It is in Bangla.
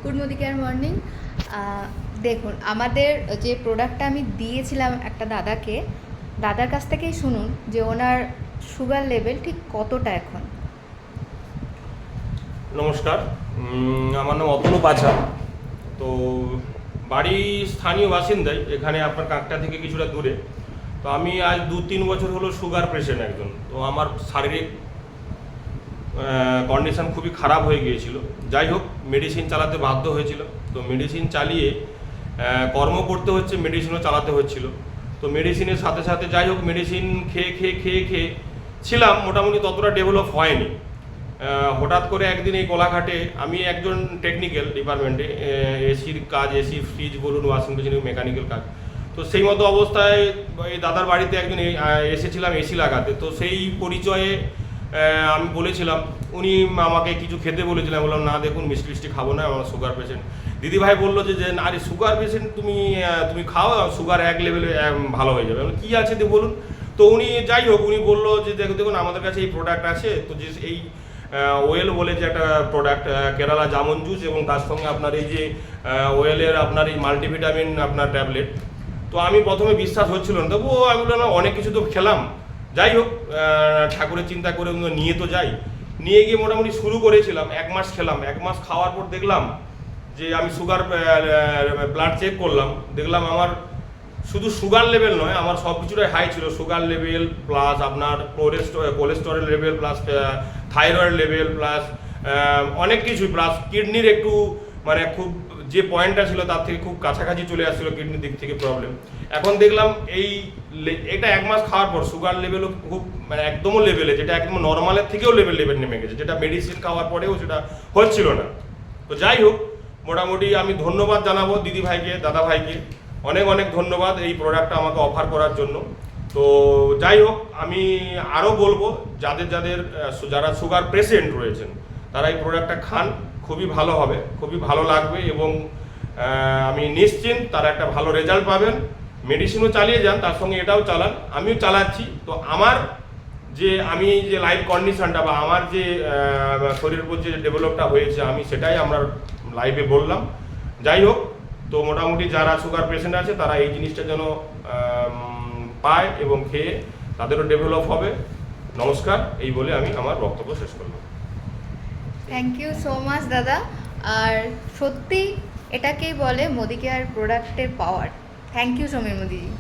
Good morning. দেখুন, আমাদের যে প্রোডাক্টটা আমি দিয়েছিলাম একটা দাদার কাছ থেকেই শুনুন যে ওনার সুগার লেভেল ঠিক কতটা এখন। নমস্কার, আমার নাম অতনু পাছা। তো বাড়ি স্থানীয় বাসিন্দাই, এখানে আপনার কাঁকটা থেকে কিছুটা দূরে। তো আমি আজ 2-3 বছর হলো সুগার পেশেন্ট একজন। তো আমার শারীরিক কন্ডিশন খুবই খারাপ হয়ে গিয়েছিল। যাই হোক, মেডিসিন চালাতে বাধ্য হয়েছিল। তো মেডিসিন চালিয়ে কর্ম করতে হচ্ছে, মেডিসিনও চালাতে হচ্ছিল। তো মেডিসিনের সাথে সাথে যাই হোক, মেডিসিন খেয়ে ছিলাম, মোটামুটি ততটা ডেভেলপ হয়নি। হঠাৎ করে একদিন এই কোলাঘাটে, আমি একজন টেকনিক্যাল ডিপার্টমেন্টে, এসির কাজ, এসি ফ্রিজ বলুন, ওয়াশিং মেশিনের মেকানিক্যাল কাজ। তো সেই মতো অবস্থায় এই দাদার বাড়িতে একজন এসেছিলাম এসি লাগাতে। তো সেই পরিচয়ে আমি বলেছিলাম, উনি আমাকে কিছু খেতে বলেছিলেন। বললাম না, দেখুন মিষ্টি খাবো না, আমার সুগার পেশেন্ট। দিদিভাই বললো যে আরে সুগার পেশেন্ট তুমি খাও, সুগার এক লেভেলে ভালো হয়ে যাবে। কী আছে বলুন। তো উনি যাই হোক, উনি বললো যে দেখুন আমাদের কাছে এই প্রোডাক্ট আছে। তো যে এই ওয়েল বলে যে একটা প্রোডাক্ট, কেরালা জামন জুস, এবং তার সঙ্গে আপনার এই যে ওয়েলের আপনার এই মাল্টিভিটামিন আপনার ট্যাবলেট। তো আমি প্রথমে বিশ্বাস হচ্ছিল না, তবুও আমি বললাম অনেক কিছু তো খেলাম। যাই হোক, ঠাকুরের চিন্তা করে নিয়ে তো যাই। নিয়ে গিয়ে মোটামুটি শুরু করেছিলাম, 1 মাস খেলাম। 1 মাস খাওয়ার পর দেখলাম যে আমি সুগার ব্লাড চেক করলাম, দেখলাম আমার শুধু সুগার লেভেল নয়, আমার সব কিছুটাই হাই ছিল। সুগার লেভেল প্লাস আপনার cholesterol level plus thyroid level plus অনেক কিছুই, প্লাস কিডনির একটু মানে খুব যে পয়েন্টটা ছিল তার থেকে খুব কাছাকাছি চলে আসছিল কিডনির দিক থেকে প্রবলেম। এখন দেখলাম এটা 1 মাস খাওয়ার পর সুগার লেভেলও খুব মানে একদমও লেভেলে, যেটা একদম নর্মালের থেকেও লেভেল নেমে গেছে, যেটা মেডিসিন খাওয়ার পরেও সেটা হচ্ছিল না। তো যাই হোক, মোটামুটি আমি ধন্যবাদ জানাবো দিদিভাইকে, দাদাভাইকে, অনেক ধন্যবাদ এই প্রোডাক্টটা আমাকে অফার করার জন্য। তো যাই হোক, আমি আরও বলবো যারা সুগার পেশেন্ট রয়েছেন তারা এই প্রোডাক্টটা খান, খুবই ভালো হবে, খুবই ভালো লাগবে, এবং আমি নিশ্চিন্ত তারা একটা ভালো রেজাল্ট পাবেন। মেডিসিনও চালিয়ে যান, তার সঙ্গে এটাও চালান, আমিও চালাচ্ছি। তো আমি যে লাইফ কন্ডিশনটা বা আমার যে শরীরের উপর যে ডেভেলপটা হয়েছে, আমি সেটাই আমার লাইফে বললাম। যাই হোক, তো মোটামুটি যারা সুগার পেশেন্ট আছে তারা এই জিনিসটা যেন পায় এবং খেয়ে তাদেরও ডেভেলপ হবে। নমস্কার, এই বলে আমি আমার বক্তব্য শেষ করলাম। থ্যাংক ইউ সো মাচ দাদা। আর সত্যি এটাকেই বলে মোদি কেয়ার প্রোডাক্টের পাওয়ার। Thank you Samir Modiji.